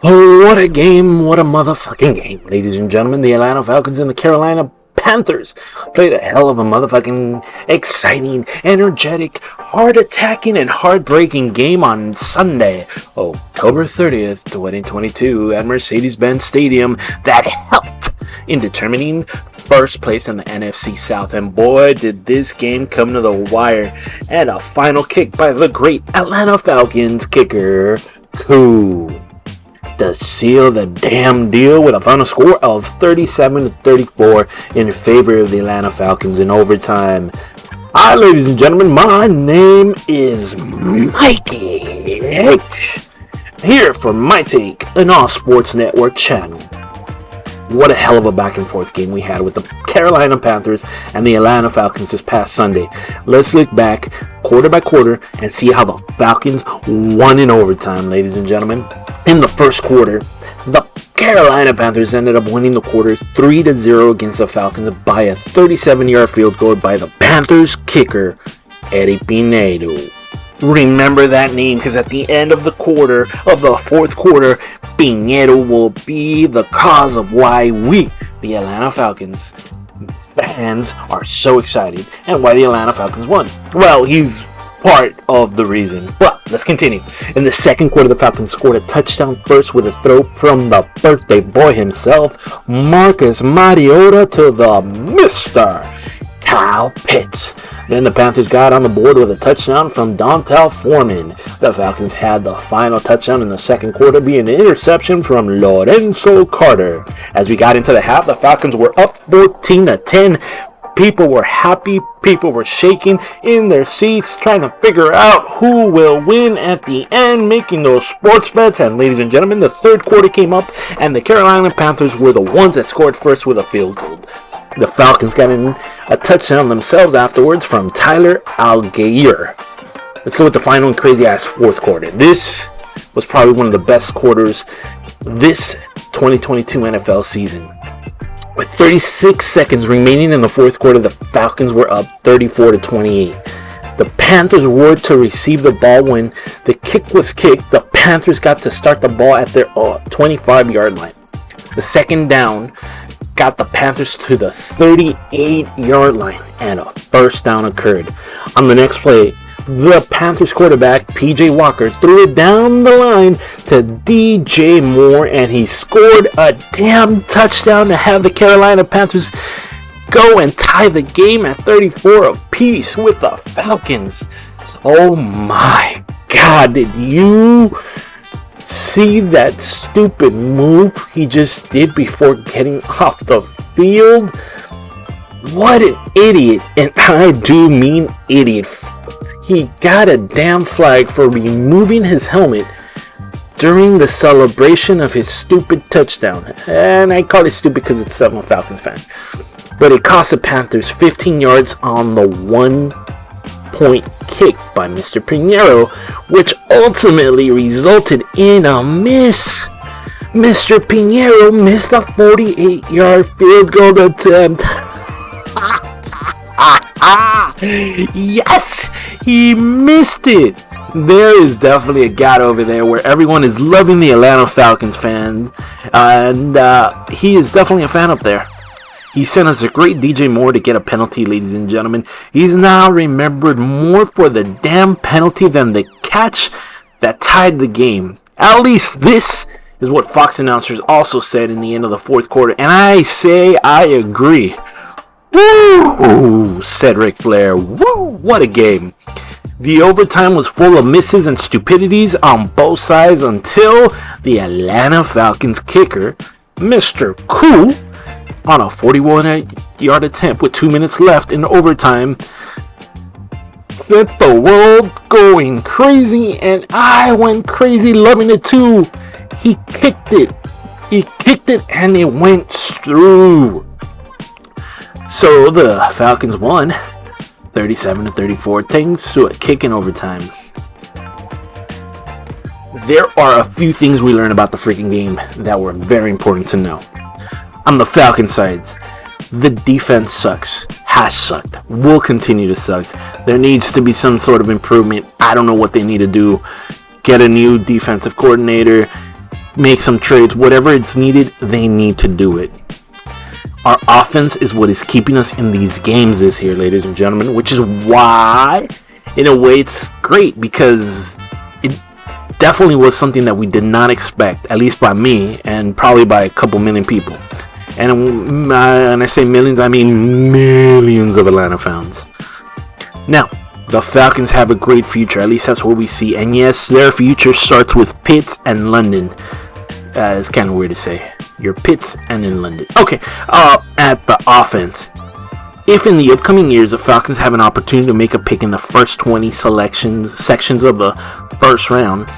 Oh, what a game, what a motherfucking game, ladies and gentlemen. The Atlanta Falcons and the Carolina Panthers played a hell of a motherfucking exciting, energetic, hard-attacking, and heartbreaking game on Sunday, October 30th, 2022 at Mercedes-Benz Stadium that helped in determining first place in the NFC South. And boy, did this game come to the wire. And a final kick by the great Atlanta Falcons kicker, Koo, to seal the damn deal with a final score of 37-34 in favor of the Atlanta Falcons in overtime. Hi, ladies and gentlemen, my name is Mikey H, here for my take on All Sports Network channel. What a hell of a back and forth game we had with the Carolina Panthers and the Atlanta Falcons this past Sunday. Let's look back quarter by quarter and see how the Falcons won in overtime, ladies and gentlemen. In the first quarter, the Carolina Panthers ended up winning the quarter 3-0 against the Falcons by a 37-yard field goal by the Panthers kicker, Adrianiano. Remember that name, because at the end of the fourth quarter, Piñero will be the cause of why we, the Atlanta Falcons fans, are so excited and why the Atlanta Falcons won. Well, he's part of the reason. Well, let's continue. In the second quarter, the Falcons scored a touchdown first with a throw from the birthday boy himself, Marcus Mariota, to the Mr. Kyle Pitts. Then the Panthers got on the board with a touchdown from Dontel Foreman. The Falcons had the final touchdown in the second quarter be an interception from Lorenzo Carter. As we got into the half, the Falcons were up 14-10. People were happy. People were shaking in their seats, trying to figure out who will win at the end, making those sports bets. And ladies and gentlemen, the third quarter came up, and the Carolina Panthers were the ones that scored first with a field goal. The Falcons got in a touchdown themselves afterwards from Tyler Algier. Let's go with the final and crazy-ass fourth quarter. This was probably one of the best quarters this 2022 NFL season. With 36 seconds remaining in the fourth quarter, the Falcons were up 34-28. The Panthers were to receive the ball when the kick was kicked. The Panthers got to start the ball at their 25-yard line. The second down got the Panthers to the 38-yard line, and a first down occurred. On the next play, the Panthers quarterback, P.J. Walker, threw it down the line to D.J. Moore, and he scored a damn touchdown to have the Carolina Panthers go and tie the game at 34 apiece with the Falcons. Oh my God, did you see that stupid move he just did before getting off the field? What an idiot, and I do mean idiot. He got a damn flag for removing his helmet during the celebration of his stupid touchdown. And I call it stupid because it's I'm a Falcons fan. But it cost the Panthers 15 yards on the 1-point kick by Mr. Piñero, which ultimately resulted in a miss. Mr. Piñero missed a 48-yard field goal attempt. Yes, he missed it. There is definitely a God over there where everyone is loving the Atlanta Falcons fan, and he is definitely a fan up there. He sent us a great DJ Moore to get a penalty, ladies and gentlemen. He's now remembered more for the damn penalty than the catch that tied the game. At least this is what Fox announcers also said in the end of the fourth quarter, and I say I agree. Woo! Said Ric Flair. Woo! What a game. The overtime was full of misses and stupidities on both sides until the Atlanta Falcons kicker, Mr. Koo, on a 41-yard attempt with 2 minutes left in overtime, set the world going crazy, and I went crazy loving it too. He kicked it, and it went through. So the Falcons won 37-34 thanks to a kick in overtime. There are a few things we learned about the freaking game that were very important to know. On the Falcon sides, the defense sucks, has sucked, will continue to suck. There needs to be some sort of improvement. I don't know what they need to do. Get a new defensive coordinator, make some trades, whatever it's needed, they need to do it. Our offense is what is keeping us in these games this year, ladies and gentlemen, which is why, in a way, it's great, because it definitely was something that we did not expect, at least by me, and probably by a couple million people. And when I say millions, I mean millions of Atlanta fans. Now, the Falcons have a great future, at least that's what we see. And yes, their future starts with Pitts and London. It's kind of weird to say. Your Pitts and in London. Okay, at the offense. If in the upcoming years the Falcons have an opportunity to make a pick in the first 20 sections of the first round,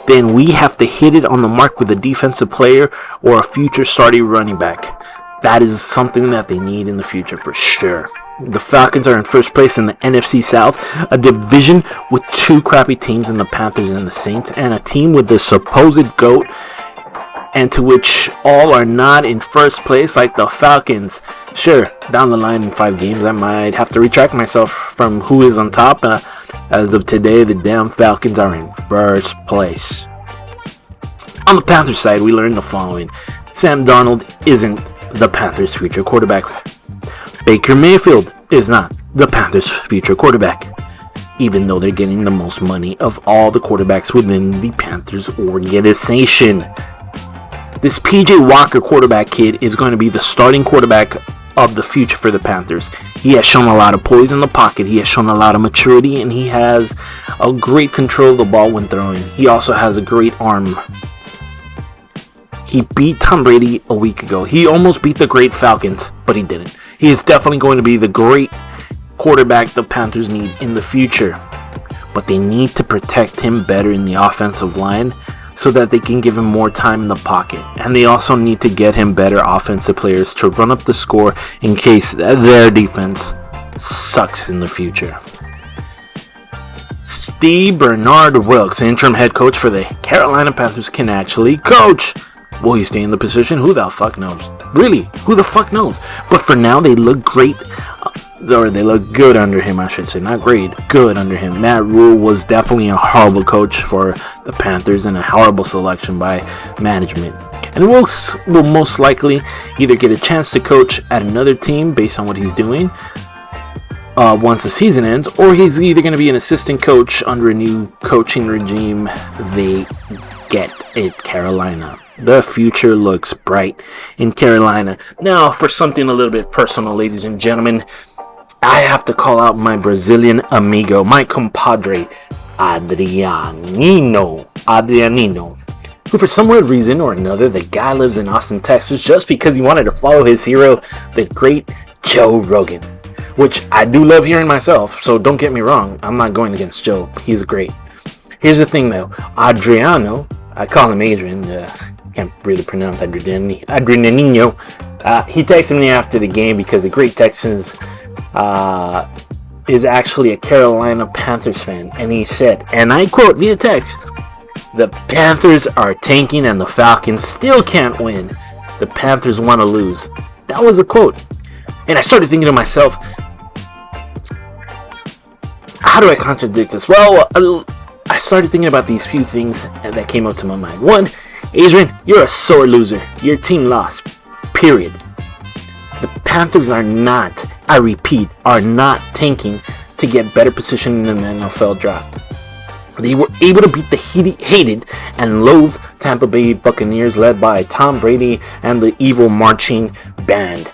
then we have to hit it on the mark with a defensive player or a future starting running back. That is something that they need in the future for sure. The Falcons are in first place in the NFC South, a division with two crappy teams in the Panthers and the Saints, and a team with the supposed GOAT, and to which all are not in first place like the Falcons. Sure, down the line in 5 games, I might have to retract myself from who is on top. As of today, the damn Falcons are in first place. On the Panthers side, we learned the following. Sam Darnold isn't the Panthers' future quarterback. Baker Mayfield is not the Panthers' future quarterback, even though they're getting the most money of all the quarterbacks within the Panthers organization. This PJ Walker quarterback kid is going to be the starting quarterback of the future for the Panthers. He has shown a lot of poise in the pocket. He has shown a lot of maturity, and he has a great control of the ball when throwing. He also has a great arm. He beat Tom Brady a week ago. He almost beat the great Falcons, but he didn't. He is definitely going to be the great quarterback the Panthers need in the future. But they need to protect him better in the offensive line so that they can give him more time in the pocket. And they also need to get him better offensive players to run up the score in case their defense sucks in the future. Steve Bernard Wilkes, interim head coach for the Carolina Panthers, can actually coach. Will he stay in the position? Who the fuck knows? Really, who the fuck knows? But for now, they look great, or they look good under him, I should say. Not great, good under him. Matt Rule was definitely a horrible coach for the Panthers and a horrible selection by management. And Wilkes will most likely either get a chance to coach at another team based on what he's doing once the season ends, or he's either going to be an assistant coach under a new coaching regime they get at Carolina. The future looks bright in Carolina. Now, for something a little bit personal, ladies and gentlemen, I have to call out my Brazilian amigo, my compadre, Adrianiano, who for some weird reason or another, the guy lives in Austin, Texas, just because he wanted to follow his hero, the great Joe Rogan, which I do love hearing myself, so don't get me wrong, I'm not going against Joe. He's great. Here's the thing, though. Adriano, I call him Adrian, can't really pronounce Adrianiano. He texted me after the game because the great Texans is actually a Carolina Panthers fan, and he said, and I quote via text, "The Panthers are tanking and the Falcons still can't win. The Panthers want to lose." That was a quote. And I started thinking to myself, how do I contradict this? Well, I started thinking about these few things that came up to my mind. One, Adrian, you're a sore loser. Your team lost. Period. The Panthers are not, I repeat, are not tanking to get better position in the NFL draft. They were able to beat the hated and loathed Tampa Bay Buccaneers led by Tom Brady and the evil marching band.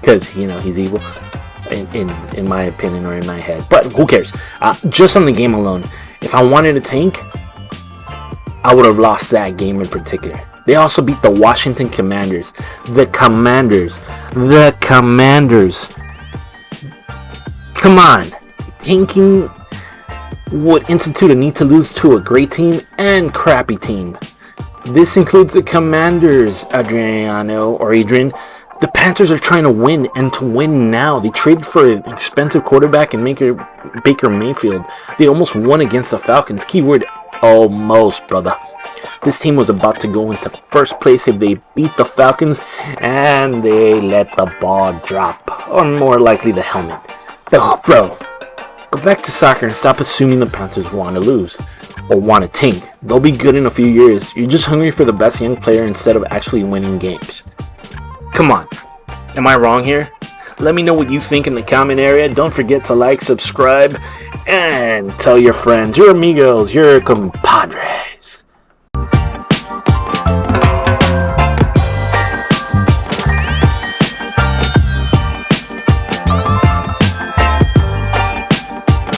Because, he's evil. In my opinion or in my head. But who cares? Just on the game alone, if I wanted to tank, I would have lost that game in particular. They also beat the Washington Commanders. The Commanders. Come on. Tanking would institute a need to lose to a great team and crappy team. This includes the Commanders, Adriano or Adrian. The Panthers are trying to win, and to win now. They traded for an expensive quarterback and Baker Mayfield. They almost won against the Falcons. Keyword, almost, brother. This team was about to go into first place if they beat the Falcons, and they let the ball drop. Or more likely, the helmet. Bro, go back to soccer and stop assuming the Panthers want to lose. or want to tank. They'll be good in a few years. You're just hungry for the best young player instead of actually winning games. Come on. Am I wrong here? Let me know what you think in the comment area. Don't forget to like, subscribe, and tell your friends, your amigos, your compadres.